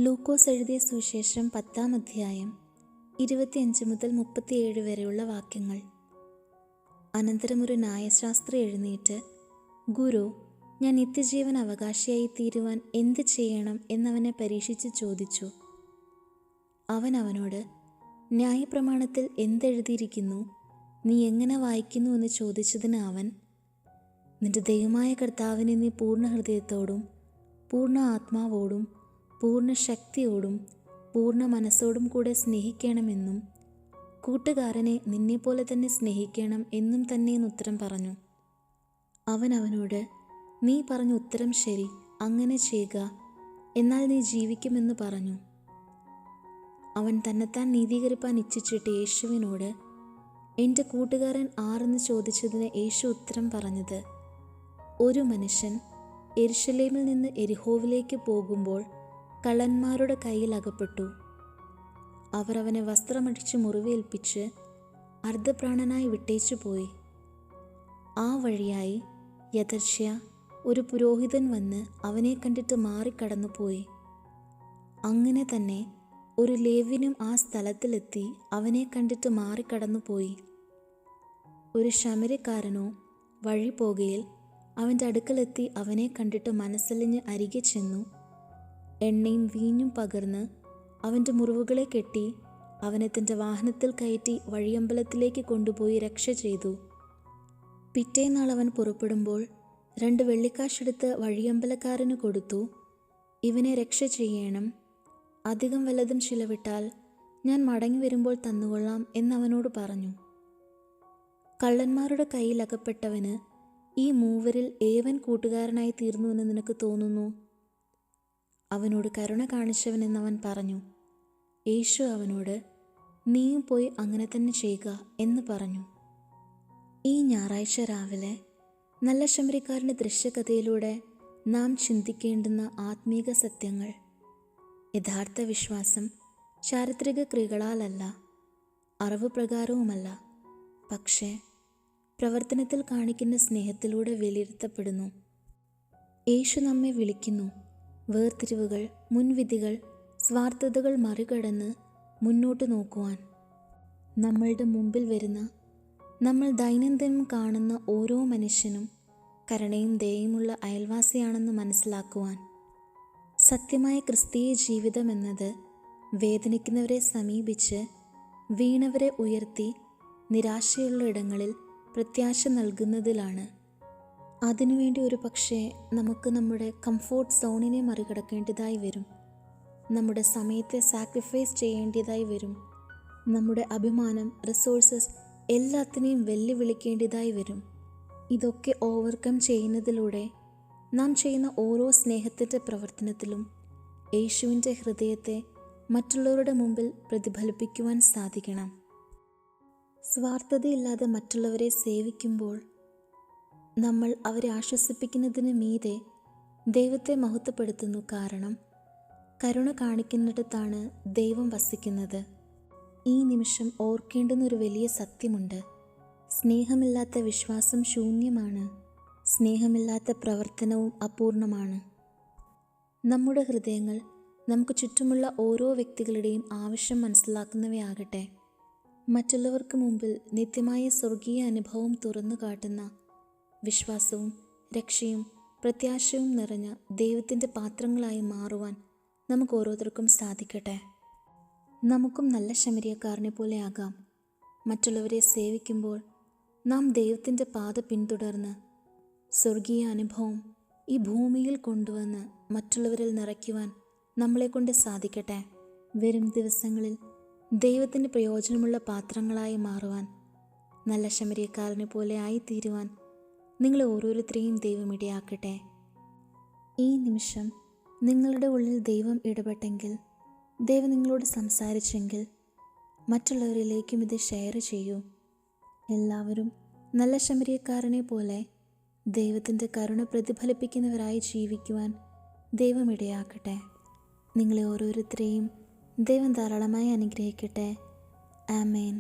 ലൂക്കോസ് എഴുതിയ സുവിശേഷം 10-ാം അധ്യായം 25 മുതൽ 37 വരെയുള്ള വാക്യങ്ങൾ. അനന്തരം ഒരു ന്യായശാസ്ത്രി എഴുന്നേറ്റ്, ഗുരു, ഞാൻ നിത്യജീവൻ അവകാശിയായി തീരുവാൻ എന്ത് ചെയ്യണം എന്നവനെ പരീക്ഷിച്ച് ചോദിച്ചു. അവൻ അവനോട്, ന്യായപ്രമാണത്തിൽ എന്തെഴുതിയിരിക്കുന്നു, നീ എങ്ങനെ വായിക്കുന്നു എന്ന് ചോദിച്ചതിന് അവൻ, നിന്റെ ദൈവമായ കർത്താവിനെ നീ പൂർണ്ണ ഹൃദയത്തോടും പൂർണ്ണ ആത്മാവോടും പൂർണ്ണ ശക്തിയോടും പൂർണ്ണ മനസ്സോടും കൂടെ സ്നേഹിക്കണമെന്നും കൂട്ടുകാരനെ നിന്നെപ്പോലെ തന്നെ സ്നേഹിക്കണം എന്നും തന്നെയെന്ന് ഉത്തരം പറഞ്ഞു. അവൻ അവനോട്, നീ പറഞ്ഞ ഉത്തരം ശരി, അങ്ങനെ ചെയ്യുക, എന്നാൽ നീ ജീവിക്കുമെന്ന് പറഞ്ഞു. അവൻ തന്നെത്താൻ നീതീകരിപ്പാൻ ഇച്ഛിച്ചിട്ട് യേശുവിനോട്, എൻ്റെ കൂട്ടുകാരൻ ആരെന്ന് ചോദിച്ചതിന് യേശു ഉത്തരം പറഞ്ഞത്, ഒരു മനുഷ്യൻ യെരുശലേമിൽ നിന്ന് എരിഹോവിലേക്ക് പോകുമ്പോൾ കള്ളന്മാരുടെ കയ്യിൽ അകപ്പെട്ടു. അവർ അവനെ വസ്ത്രമടിച്ച് മുറിവേൽപ്പിച്ച് അർദ്ധപ്രാണനായി വിട്ടേച്ചു പോയി. ആ വഴിയായി യദർച്ഛയാ ഒരു പുരോഹിതൻ വന്ന് അവനെ കണ്ടിട്ട് മാറിക്കടന്നുപോയി. അങ്ങനെ തന്നെ ഒരു ലേവ്യനും ആ സ്ഥലത്തിലെത്തി അവനെ കണ്ടിട്ട് മാറിക്കടന്നുപോയി. ഒരു ശമര്യക്കാരനോ വഴി പോകയിൽ അവൻ്റെ അടുക്കലെത്തി അവനെ കണ്ടിട്ട് മനസ്സലിഞ്ഞ് അരികെ ചെന്നു എണ്ണയും വീഞ്ഞും പകർന്ന് അവൻ്റെ മുറിവുകളെ കെട്ടി അവനെ തൻ്റെ വാഹനത്തിൽ കയറ്റി വഴിയമ്പലത്തിലേക്ക് കൊണ്ടുപോയി രക്ഷ ചെയ്തു. പിറ്റേന്നാൾ അവൻ പുറപ്പെടുമ്പോൾ 2 വെള്ളിക്കാശെടുത്ത് വഴിയമ്പലക്കാരന് കൊടുത്തു, ഇവനെ രക്ഷ ചെയ്യണം, അധികം വല്ലതും ചിലവിട്ടാൽ ഞാൻ മടങ്ങി വരുമ്പോൾ തന്നുകൊള്ളാം എന്നവനോട് പറഞ്ഞു. കള്ളന്മാരുടെ കയ്യിൽ അകപ്പെട്ടവന് ഈ മൂവരിൽ ഏവൻ കൂട്ടുകാരനായി തീർന്നുവെന്ന് നിനക്ക് തോന്നുന്നു? അവനോട് കരുണ കാണിച്ചവൻ എന്നവൻ പറഞ്ഞു. യേശു അവനോട്, നീയും പോയി അങ്ങനെ തന്നെ ചെയ്യുക എന്ന് പറഞ്ഞു. ഈ ഞായറാഴ്ച രാവിലെ നല്ല ശമരിക്കാരൻ്റെ ദൃശ്യകഥയിലൂടെ നാം ചിന്തിക്കേണ്ടുന്ന ആത്മീക സത്യങ്ങൾ. യഥാർത്ഥ വിശ്വാസം ചാരിത്രിക ക്രിയകളാലല്ല, അറിവ് പ്രകാരവുമല്ല, പക്ഷേ പ്രവർത്തനത്തിൽ കാണിക്കുന്ന സ്നേഹത്തിലൂടെ വിലയിരുത്തപ്പെടുന്നു. യേശു നമ്മെ വിളിക്കുന്നു, വേർതിരിവുകൾ, മുൻവിധികൾ, സ്വാർത്ഥതകൾ മറികടന്ന് മുന്നോട്ട് നോക്കുവാൻ. നമ്മളുടെ മുമ്പിൽ വരുന്ന, നമ്മൾ ദൈനംദിനം കാണുന്ന ഓരോ മനുഷ്യനും കരുണയും ദയയുമുള്ള അയൽവാസിയാണെന്ന് മനസ്സിലാക്കുവാൻ. സത്യമായ ക്രിസ്തീയ ജീവിതം എന്നത് വേദനിക്കുന്നവരെ സമീപിച്ച് വീണവരെ ഉയർത്തി നിരാശയുള്ള ഇടങ്ങളിൽ പ്രത്യാശ നൽകുന്നതിലാണ്. അതിനുവേണ്ടി ഒരു പക്ഷേ നമുക്ക് നമ്മുടെ കംഫോർട്ട് സോണിനെ മറികടക്കേണ്ടതായി വരും. നമ്മുടെ സമയത്തെ സാക്രിഫൈസ് ചെയ്യേണ്ടതായി വരും. നമ്മുടെ അഭിമാനം, റിസോഴ്സസ് എല്ലാത്തിനെയും വെല്ലുവിളിക്കേണ്ടതായി വരും. ഇതൊക്കെ ഓവർകം ചെയ്യുന്നതിലൂടെ നാം ചെയ്യുന്ന ഓരോ സ്നേഹത്തിൻ്റെ പ്രവർത്തനത്തിലും യേശുവിൻ്റെ ഹൃദയത്തെ മറ്റുള്ളവരുടെ മുമ്പിൽ പ്രതിഫലിപ്പിക്കുവാൻ സാധിക്കണം. സ്വാർത്ഥതയില്ലാതെ മറ്റുള്ളവരെ സേവിക്കുമ്പോൾ നമ്മൾ അവരെ ആശ്വസിപ്പിക്കുന്നതിന് മീതെ ദൈവത്തെ മഹത്വപ്പെടുത്തുന്നു. കാരണം കരുണ കാണിക്കുന്നിടത്താണ് ദൈവം വസിക്കുന്നത്. ഈ നിമിഷം ഓർക്കേണ്ടുന്ന ഒരു വലിയ സത്യമുണ്ട്. സ്നേഹമില്ലാത്ത വിശ്വാസം ശൂന്യമാണ്. സ്നേഹമില്ലാത്ത പ്രവർത്തനവും അപൂർണമാണ്. നമ്മുടെ ഹൃദയങ്ങൾ നമുക്ക് ചുറ്റുമുള്ള ഓരോ വ്യക്തികളുടെയും ആവശ്യം മനസ്സിലാക്കുന്നവയാകട്ടെ. മറ്റുള്ളവർക്ക് മുമ്പിൽ നിത്യമായ സ്വർഗീയ അനുഭവം തുറന്നു കാട്ടുന്ന വിശ്വാസവും രക്ഷയും പ്രത്യാശയും നിറഞ്ഞ ദൈവത്തിൻ്റെ പാത്രങ്ങളായി മാറുവാൻ നമുക്ക് ഓരോരുത്തർക്കും സാധിക്കട്ടെ. നമുക്കും നല്ല ശമരിയക്കാരനെ പോലെ ആകാം. മറ്റുള്ളവരെ സേവിക്കുമ്പോൾ നാം ദൈവത്തിൻ്റെ പാത പിന്തുടർന്ന് സ്വർഗീയ അനുഭവം ഈ ഭൂമിയിൽ കൊണ്ടുവന്ന് മറ്റുള്ളവരിൽ നിറയ്ക്കുവാൻ നമ്മളെക്കൊണ്ട് സാധിക്കട്ടെ. വരും ദിവസങ്ങളിൽ ദൈവത്തിന് പ്രയോജനമുള്ള പാത്രങ്ങളായി മാറുവാൻ, നല്ല ശമരിയക്കാരനെ പോലെ ആയിത്തീരുവാൻ നിങ്ങളെ ഓരോരുത്തരെയും ദൈവം ഇടയാക്കട്ടെ. ഈ നിമിഷം നിങ്ങളുടെ ഉള്ളിൽ ദൈവം ഇടപെട്ടെങ്കിൽ, ദൈവം നിങ്ങളോട് സംസാരിച്ചെങ്കിൽ മറ്റുള്ളവരിലേക്കും ഇത് ഷെയർ ചെയ്യൂ. എല്ലാവരും നല്ല ശമരിയക്കാരനെ പോലെ ദൈവത്തിൻ്റെ കരുണ പ്രതിഫലിപ്പിക്കുന്നവരായി ജീവിക്കുവാൻ ദൈവം ഇടയാക്കട്ടെ. നിങ്ങളെ ഓരോരുത്തരെയും ദൈവം ധാരാളമായി അനുഗ്രഹിക്കട്ടെ. ആമേൻ.